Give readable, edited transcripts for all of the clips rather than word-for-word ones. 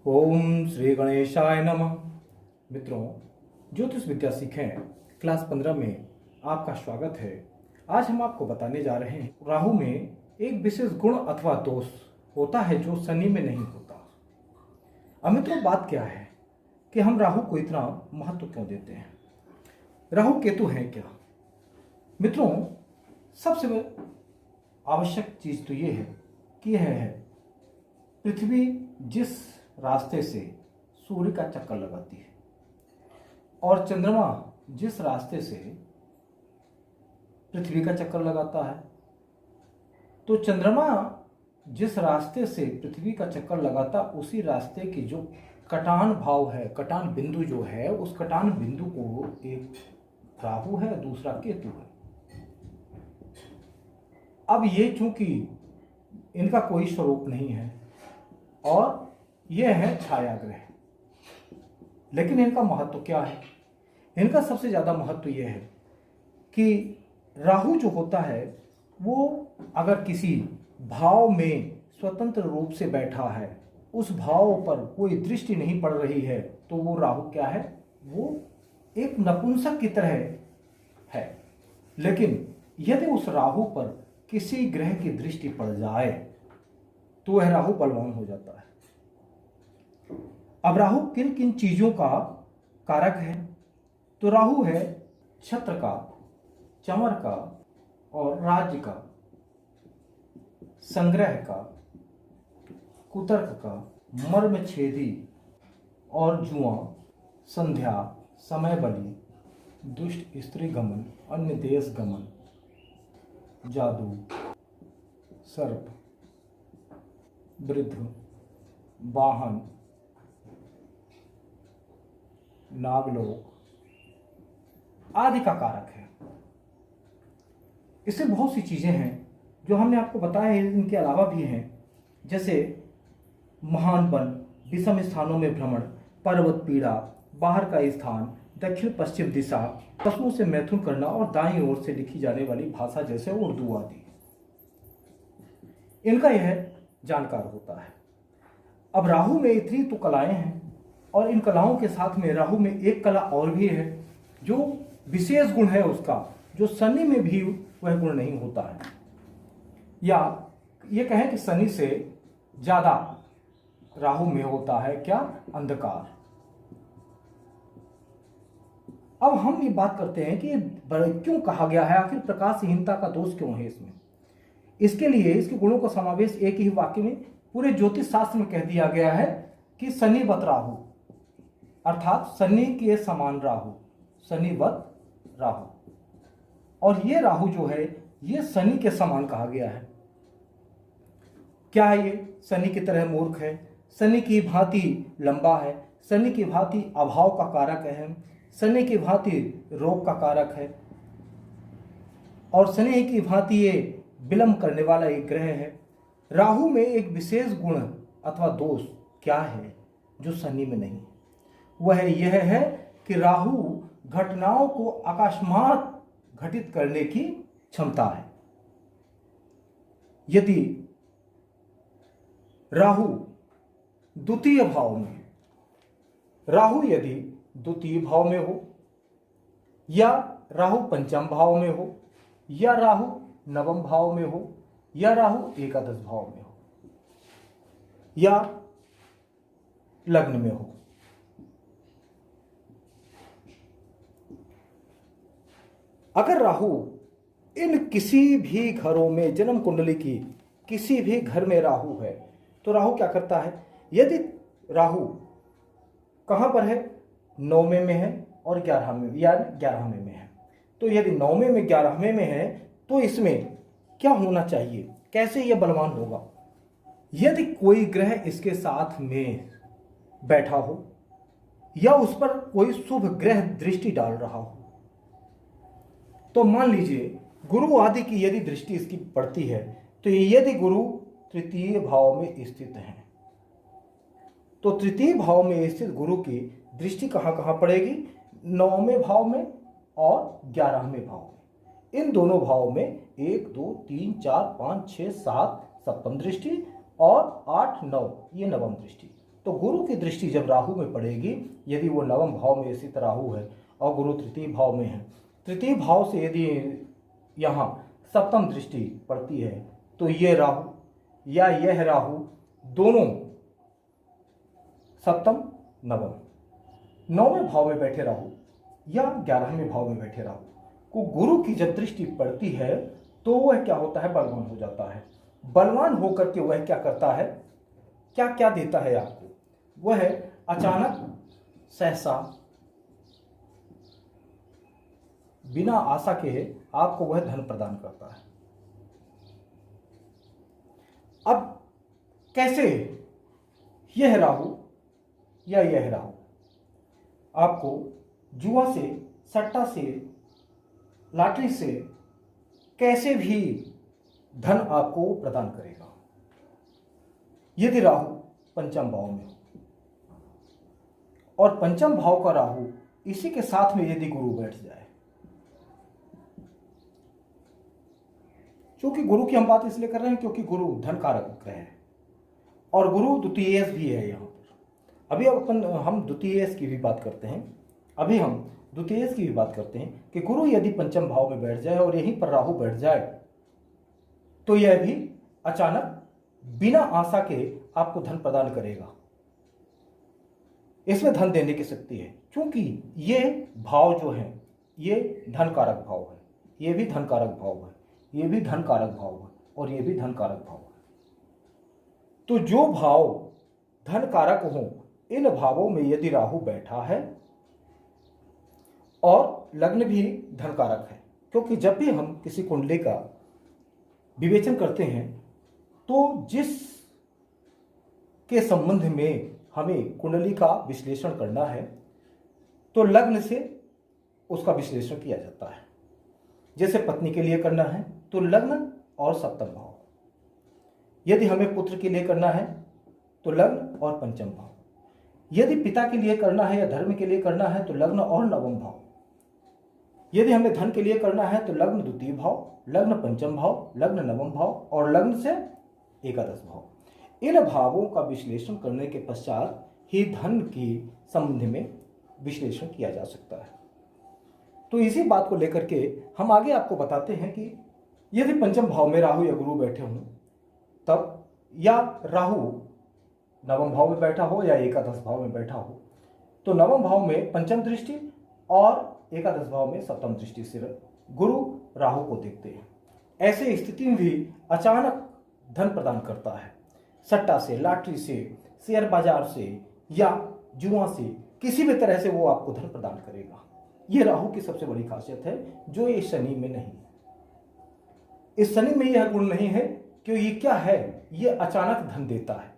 ओम श्री गणेशाय नमः। मित्रों, ज्योतिष विद्या सीखें क्लास 15 में आपका स्वागत है। आज हम आपको बताने जा रहे हैं राहु में एक विशेष गुण अथवा दोष होता है जो शनि में नहीं होता। अब मित्रों, बात क्या है कि हम राहु को इतना महत्व क्यों देते हैं? राहु केतु है क्या? मित्रों, सबसे आवश्यक चीज तो ये है कि यह है पृथ्वी जिस रास्ते से सूर्य का चक्कर लगाती है और चंद्रमा जिस रास्ते से पृथ्वी का चक्कर लगाता है, तो चंद्रमा जिस रास्ते से पृथ्वी का चक्कर लगाता उसी रास्ते की जो कटान भाव है, कटान बिंदु जो है, उस कटान बिंदु को एक राहु है, दूसरा केतु है। अब ये चूंकि इनका कोई स्वरूप नहीं है और यह है छाया ग्रह, लेकिन इनका महत्व क्या है? इनका सबसे ज्यादा महत्व यह है कि राहु जो होता है वो अगर किसी भाव में स्वतंत्र रूप से बैठा है, उस भाव पर कोई दृष्टि नहीं पड़ रही है, तो वो राहु क्या है? वो एक नपुंसक की तरह है। लेकिन यदि उस राहु पर किसी ग्रह की दृष्टि पड़ जाए तो वह राहु बलवान हो जाता है। अब राहु किन किन चीजों का कारक है? तो राहु है छत्र का, चमर का और राज्य का, संग्रह का, कुतर्क का, मर्मछेदी और जुआ, संध्या, समय बलि, दुष्ट स्त्री गमन, अन्य देश गमन, जादू, सर्प, वृद्ध, वाहन, नागलोक आदि का कारक है। इससे बहुत सी चीजें हैं जो हमने आपको बताया है, इनके अलावा भी हैं, जैसे महानपन, विषम स्थानों में भ्रमण, पर्वत पीड़ा, बाहर का स्थान, दक्षिण पश्चिम दिशा, पशुओं से मैथुन करना और दाईं ओर से लिखी जाने वाली भाषा जैसे उर्दू आदि, इनका यह जानकार होता है। अब राहु में इतनी तो कलाएं हैं और इन कलाओं के साथ में राहु में एक कला और भी है जो विशेष गुण है उसका, जो शनि में भी वह गुण नहीं होता है, या ये कहें कि शनि से ज्यादा राहु में होता है क्या? अंधकार। अब हम ये बात करते हैं कि क्यों कहा गया है, आखिर प्रकाशहीनता का दोष क्यों है इसमें? इसके लिए इसके गुणों का समावेश एक ही वाक्य में पूरे ज्योतिष शास्त्र में कह दिया गया है कि शनिवत राहु, अर्थात शनि के समान राहु, शनिवत राहु। और ये राहु जो है ये शनि के समान कहा गया है। क्या है ये? शनि की तरह मूर्ख है, शनि की भांति लंबा है, शनि की भांति अभाव का कारक है, शनि की भांति रोग का कारक है और शनि की भांति ये विलंब करने वाला एक ग्रह है। राहु में एक विशेष गुण अथवा दोष क्या है जो शनि में नहीं? वह यह है कि राहु घटनाओं को अकस्मात घटित करने की क्षमता है। यदि राहु द्वितीय भाव में, राहु यदि द्वितीय भाव में हो, या राहु पंचम भाव में हो, या राहु नवम भाव में हो, या राहु एकादश भाव में हो, या लग्न में हो, अगर राहु इन किसी भी घरों में, जन्म कुंडली की किसी भी घर में राहु है, तो राहु क्या करता है? यदि राहु कहां पर है? 9वें में है और 11वें या 11वें में है, तो यदि 9वें में 11वें में है तो इसमें क्या होना चाहिए? कैसे यह बलवान होगा? यदि कोई ग्रह इसके साथ में बैठा हो या उस पर कोई शुभ ग्रह दृष्टि डाल रहा हो, तो मान लीजिए गुरु आदि की यदि दृष्टि इसकी पड़ती है, तो यदि गुरु तृतीय भाव में स्थित है, तो तृतीय भाव में स्थित गुरु की दृष्टि कहां कहां पड़ेगी? 9वें भाव में और 11वें भाव में। इन दोनों भाव में 1 2 3 4 5 6 7 सप्तम दृष्टि और 8 9 ये नवम दृष्टि। तो गुरु की दृष्टि जब राहु में पड़ेगी, यदि वो नवम भाव में स्थित राहु है और गुरु तृतीय भाव में है, तृतीय भाव से यदि यहाँ सप्तम दृष्टि पड़ती है, तो ये राहु या यह राहु दोनों सप्तम नवम, नौवें भाव में बैठे राहु या 11वें भाव में बैठे राहु को गुरु की जब दृष्टि पड़ती है, तो वह क्या होता है, बलवान हो जाता है। बलवान होकर के वह क्या करता है, क्या क्या देता है आपको, वह अचानक सहसा बिना आशा के आपको वह धन प्रदान करता है। अब कैसे यह राहु या यह राहु आपको जुआ से, सट्टा से, लॉटरी से कैसे भी धन आपको प्रदान करेगा, यदि राहु पंचम भाव में हो, और पंचम भाव का राहु इसी के साथ में यदि गुरु बैठ जाए, क्योंकि गुरु की हम बात इसलिए कर रहे हैं क्योंकि गुरु धन कारक ग्रह है और गुरु द्वितीय भी है यहाँ पर। अभी हम द्वितीय की भी बात करते हैं, अभी हम द्वितीय की भी बात करते हैं कि गुरु यदि पंचम भाव में बैठ जाए और यहीं पर राहु बैठ जाए, तो यह भी अचानक बिना आशा के आपको धन प्रदान करेगा। इसमें धन देने की शक्ति है, क्योंकि ये भाव जो है ये धन कारक भाव है, ये भी धन कारक भाव है, ये भी धन कारक भाव है और ये भी धन कारक भाव है। तो जो भाव धन कारक हो, इन भावों में यदि राहु बैठा है और लग्न भी धन कारक है, क्योंकि जब भी हम किसी कुंडली का विवेचन करते हैं तो जिस के संबंध में हमें कुंडली का विश्लेषण करना है, तो लग्न से उसका विश्लेषण किया जाता है। जैसे पत्नी के लिए करना है तो लग्न और सप्तम भाव, यदि हमें पुत्र के लिए करना है तो लग्न और पंचम भाव, यदि पिता के लिए करना है या धर्म के लिए करना है तो लग्न और नवम भाव, यदि हमें धन के लिए करना है तो लग्न द्वितीय भाव, लग्न पंचम भाव, लग्न नवम भाव और लग्न से एकादश भाव। इन भावों का विश्लेषण करने के पश्चात ही धन की संबंध में विश्लेषण किया जा सकता है। तो इसी बात को लेकर के हम आगे आपको बताते हैं कि यदि पंचम भाव में राहु या गुरु बैठे हों तब, या राहु नवम भाव में बैठा हो या एकादश भाव में बैठा हो, तो नवम भाव में पंचम दृष्टि और एकादश भाव में सप्तम दृष्टि से गुरु राहु को देखते हैं। ऐसे स्थिति में भी अचानक धन प्रदान करता है, सट्टा से, लॉटरी से, शेयर बाजार से या जुआ से, किसी भी तरह से वो आपको धन प्रदान करेगा। ये राहु की सबसे बड़ी खासियत है, जो ये शनि में नहीं है। इस शनि में यह गुण नहीं है कि ये क्या है, ये अचानक धन देता है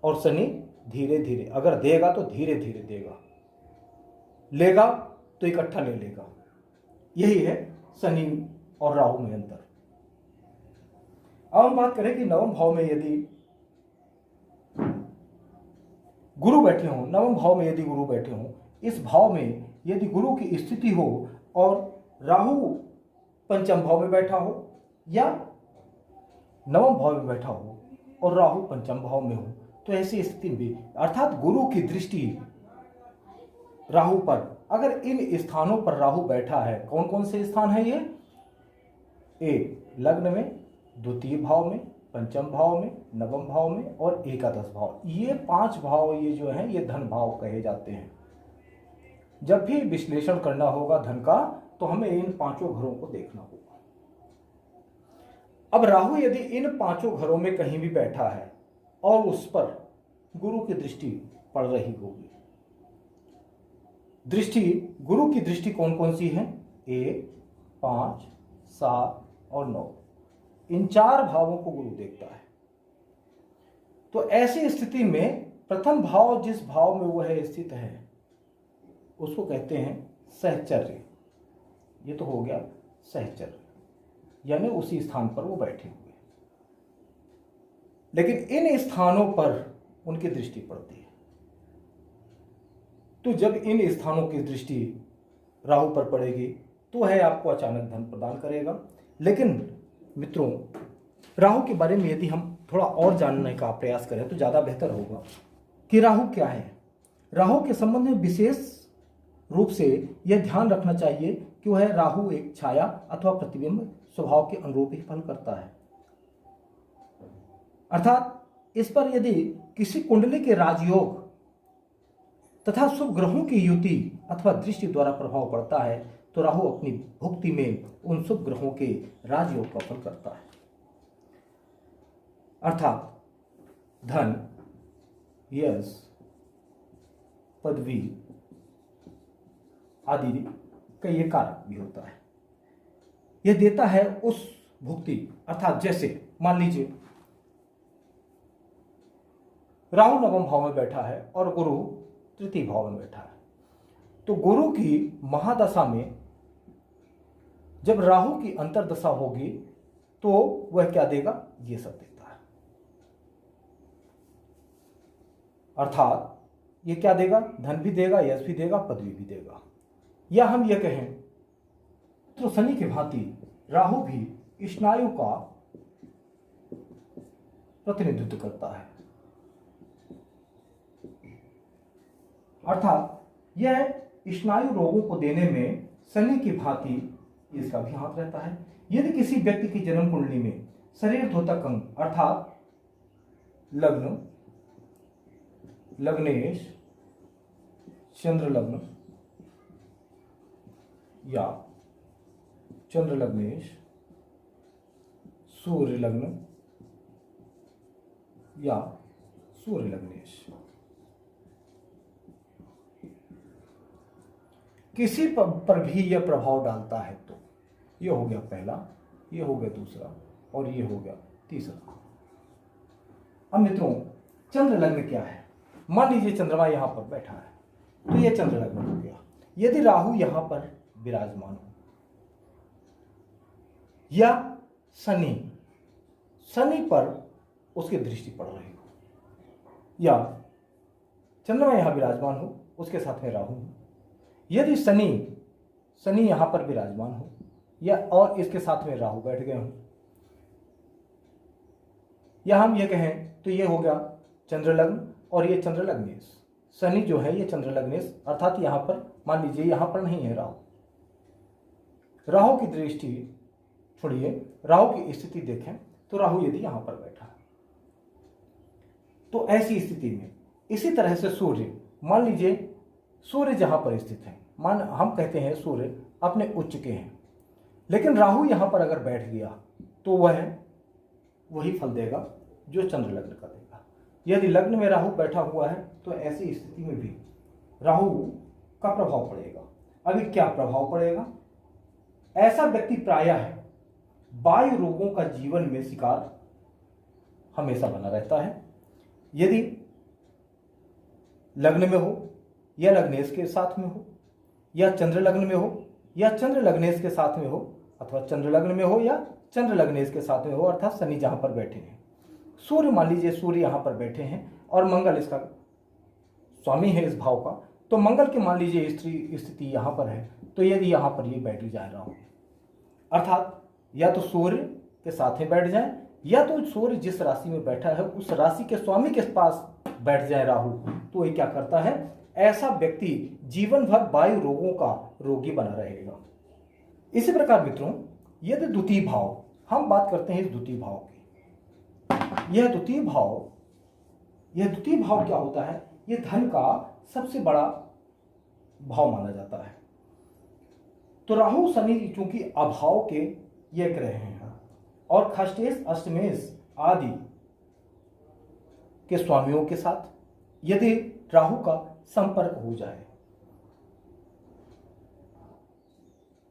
और शनि धीरे धीरे, अगर देगा तो धीरे धीरे देगा, लेगा तो इकट्ठा ले लेगा। यही है शनि और राहु में अंतर। अब हम बात करें कि नवम भाव में यदि गुरु बैठे हों, नवम भाव में यदि गुरु बैठे हों, इस भाव में यदि गुरु की स्थिति हो और राहु पंचम भाव में बैठा हो या नवम भाव में बैठा हो और राहु पंचम भाव में हो, तो ऐसी स्थिति में अर्थात गुरु की दृष्टि राहु पर, अगर इन स्थानों पर राहु बैठा है, कौन कौन से स्थान है ये, लग्न में, द्वितीय भाव में, पंचम भाव में, नवम भाव में और एकादश भाव, ये 5 भाव ये जो हैं ये धन भाव कहे जाते हैं। जब भी विश्लेषण करना होगा धन का, तो हमें इन 5 घरों को देखना होगा। अब राहु यदि इन 5 घरों में कहीं भी बैठा है और उस पर गुरु की दृष्टि पड़ रही होगी, दृष्टि, गुरु की दृष्टि कौन कौन सी है, 1, 5, 7 और 9, इन 4 भावों को गुरु देखता है। तो ऐसी स्थिति में प्रथम भाव जिस भाव में वह स्थित है उसको कहते हैं सहचर्य। ये तो हो गया सहचर्य, यानी उसी स्थान पर वो बैठे हुए, लेकिन इन स्थानों पर उनकी दृष्टि पड़ती है। तो जब इन स्थानों की दृष्टि राहु पर पड़ेगी तो है आपको अचानक धन प्रदान करेगा। लेकिन मित्रों, राहु के बारे में यदि हम थोड़ा और जानने का प्रयास करें तो ज़्यादा बेहतर होगा। कि राहु क्या है। राहु के संबंध में विशेष रूप से यह ध्यान रखना चाहिए कि वह राहु एक छाया अथवा प्रतिबिंब स्वभाव के अनुरूप ही फल करता है। अर्थात इस पर यदि किसी कुंडली के राजयोग तथा शुभ ग्रहों की युति अथवा दृष्टि द्वारा प्रभाव पड़ता है तो राहु अपनी भुक्ति में उन शुभ ग्रहों के राजयोग का फल करता है। अर्थात धन, यश, पदवी आदि का ये कारक भी होता है। यह देता है उस भुक्ति, अर्थात जैसे मान लीजिए राहु नवम भाव में बैठा है और गुरु तृतीय भाव में बैठा है, तो गुरु की महादशा में जब राहु की अंतर्दशा होगी तो वह क्या देगा, ये सब देता है। अर्थात ये क्या देगा, धन भी देगा, यश भी देगा, पदवी भी देगा। या हम ये कहें तो शनि की भांति राहु भी स्नायु का प्रतिनिधित्व करता है। अर्थात यह स्नायु रोगों को देने में शनि की भांति इसका भी हाथ रहता है। यदि किसी व्यक्ति की जन्म कुंडली में शरीर द्योतक अंग अर्थात लग्न, लग्नेश, चंद्र लग्न या चंद्र लग्नेश, सूर्य लग्न या सूर्य लग्नेश किसी पर भी यह प्रभाव डालता है तो यह हो गया पहला, यह हो गया दूसरा और यह हो गया तीसरा। अब मित्रों, चंद्र लग्न क्या है? मान लीजिए चंद्रमा यहां पर बैठा है तो यह चंद्र लग्न हो गया। यदि राहु यहां पर विराजमान हो या शनि पर उसकी दृष्टि पड़ रही हो या चंद्रमा यहां विराजमान हो उसके साथ में राहु हो, यदि शनि यहां पर विराजमान हो या और इसके साथ में राहु बैठ गए हो, या हम ये कहें तो ये हो गया चंद्र लग्न और ये चंद्र लग्नेश। शनि जो है ये चंद्र लग्नेश, अर्थात यहां पर मान लीजिए यहां पर नहीं है राहु, राहु की दृष्टि छोड़िए, राहु की स्थिति देखें तो राहु यदि यहां पर बैठा है तो ऐसी स्थिति में इसी तरह से सूर्य, मान लीजिए सूर्य जहां पर स्थित है, हम कहते हैं सूर्य अपने उच्च के हैं, लेकिन राहु यहां पर अगर बैठ गया तो वह वही फल देगा जो चंद्र लग्न का देगा। यदि लग्न में राहु बैठा हुआ है तो ऐसी स्थिति में भी राहु का प्रभाव पड़ेगा। अभी क्या प्रभाव पड़ेगा? ऐसा व्यक्ति प्रायः वायु रोगों का जीवन में शिकार हमेशा बना रहता है। यदि लग्न में हो या लग्नेश के साथ में हो या चंद्र लग्न में हो या चंद्र लग्नेश के साथ में हो अथवा चंद्र लग्न में हो या चंद्र लग्नेश के साथ में हो, अर्थात शनि जहां पर बैठे हैं, सूर्य मान लीजिए सूर्य यहां पर बैठे हैं और मंगल इसका स्वामी है इस भाव का, तो मंगल की मान लीजिए स्थिति यहां पर है, तो यदि यहां पर ये बैठ जाए राहु, अर्थात या तो सूर्य के साथ में बैठ जाए या तो सूर्य जिस राशि में बैठा है उस राशि के स्वामी के पास बैठ जाए राहु, तो ये क्या करता है, ऐसा व्यक्ति जीवन भर वायु रोगों का रोगी बना रहेगा। इसी प्रकार मित्रों, यदि द्वितीय भाव, हम बात करते हैं इस द्वितीय भाव की, यह द्वितीय भाव क्या होता है? यह धन का सबसे बड़ा भाव माना जाता है। तो राहु शनि चूंकि अभाव के ये ग्रह हैं और खष्टेश अष्टमेश आदि के स्वामियों के साथ यदि राहु का संपर्क हो जाए,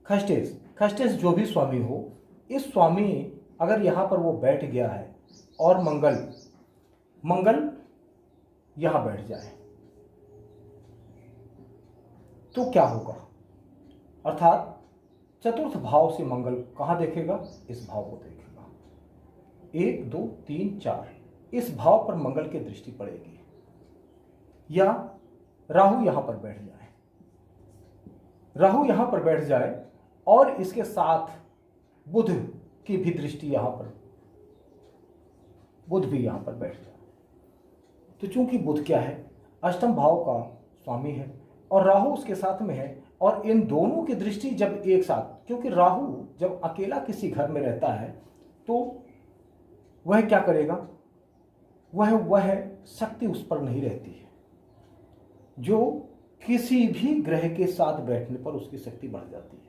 खष्टेश जो भी स्वामी हो, इस स्वामी अगर यहां पर वो बैठ गया है और मंगल यहां बैठ जाए तो क्या होगा? अर्थात चतुर्थ भाव से मंगल कहां देखेगा? इस भाव को देखेगा। 1 2 3 4 इस भाव पर मंगल की दृष्टि पड़ेगी, या राहु यहां पर बैठ जाए, राहु यहां पर बैठ जाए और इसके साथ बुध की भी दृष्टि यहां पर, बुध भी यहां पर बैठ जाए। तो चूंकि बुध क्या है? अष्टम भाव का स्वामी है और राहु उसके साथ में है। और इन दोनों की दृष्टि जब एक साथ, क्योंकि राहु जब अकेला किसी घर में रहता है तो वह क्या करेगा, वह शक्ति उस पर नहीं रहती है। जो किसी भी ग्रह के साथ बैठने पर उसकी शक्ति बढ़ जाती है,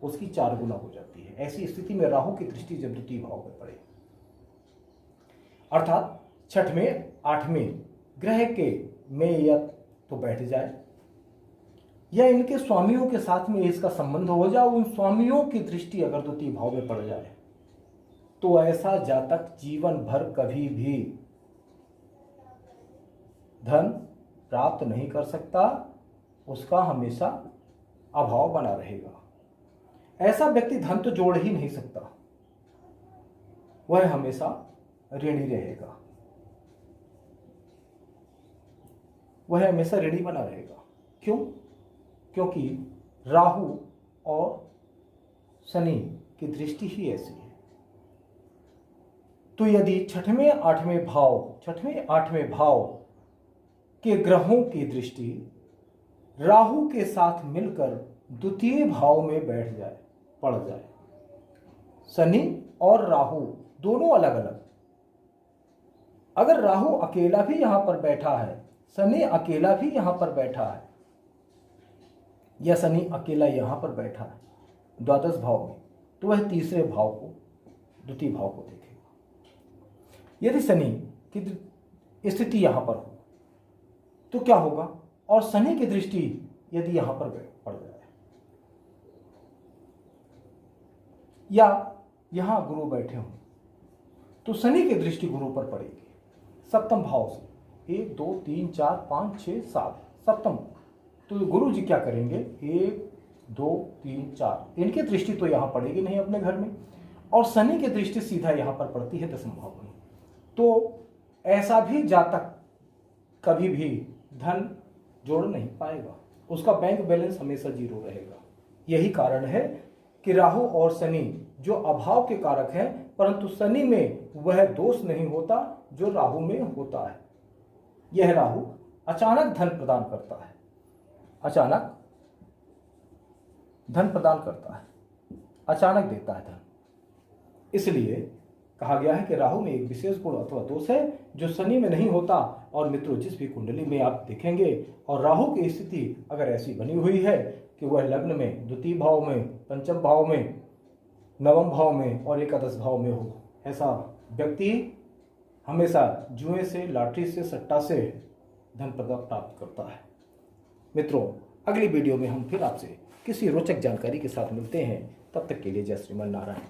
उसकी 4 गुना हो जाती है। ऐसी स्थिति में राहु की दृष्टि जब द्वितीय भाव में पड़े, अर्थात छठवें 8वें ग्रह के में या तो बैठ जाए या इनके स्वामियों के साथ में इसका संबंध हो जाए, उन स्वामियों की दृष्टि अगर द्वितीय भाव में पड़ जाए तो ऐसा जातक जीवन भर कभी भी धन प्राप्त नहीं कर सकता, उसका हमेशा अभाव बना रहेगा। ऐसा व्यक्ति धन तो जोड़ ही नहीं सकता, वह हमेशा ऋणी रहेगा, वह हमेशा ऋणी बना रहेगा। क्यों? क्योंकि राहु और शनि की दृष्टि ही ऐसी है। तो यदि छठवें आठवें भाव के ग्रहों की दृष्टि राहु के साथ मिलकर द्वितीय भाव में बैठ जाए, पड़ जाए, शनि और राहु दोनों अलग अलग, अगर राहु अकेला भी यहां पर बैठा है, शनि अकेला भी यहां पर बैठा है, या शनि अकेला यहां पर बैठा है द्वादश भाव में, तो वह तीसरे भाव को, द्वितीय भाव को देखेगा। यदि शनि की स्थिति यहां पर हो तो क्या होगा, और शनि की दृष्टि यदि यहां पर पड़ जाए या यहां गुरु बैठे हों तो शनि की दृष्टि गुरु पर पड़ेगी सप्तम भाव से, 1 2 3 4 5 6 7 सप्तम। तो गुरु जी क्या करेंगे, 1 2 3 4, इनकी दृष्टि तो यहां पड़ेगी नहीं अपने घर में, और शनि की दृष्टि सीधा यहां पर पड़ती है दसम भाव में। तो ऐसा भी जातक कभी भी धन जोड़ नहीं पाएगा, उसका बैंक बैलेंस हमेशा 0 रहेगा। यही कारण है कि राहु और शनि जो अभाव के कारक हैं, परंतु शनि में वह दोष नहीं होता जो राहु में होता है। यह राहु अचानक धन प्रदान करता है, अचानक धन प्रदान करता है, अचानक देता है धन। इसलिए कहा गया है कि राहु में एक विशेष गुण अथवा दोष है जो शनि में नहीं होता। और मित्रों, जिस भी कुंडली में आप देखेंगे और राहु की स्थिति अगर ऐसी बनी हुई है कि वह लग्न में, द्वितीय भाव में, पंचम भाव में, नवम भाव में और एकादश भाव में हो, ऐसा व्यक्ति हमेशा जुए से, लॉटरी से, सट्टा से धन प्राप्त करता है। मित्रों, अगली वीडियो में हम फिर आपसे किसी रोचक जानकारी के साथ मिलते हैं। तब तक के लिए जय श्रीमन नारायण।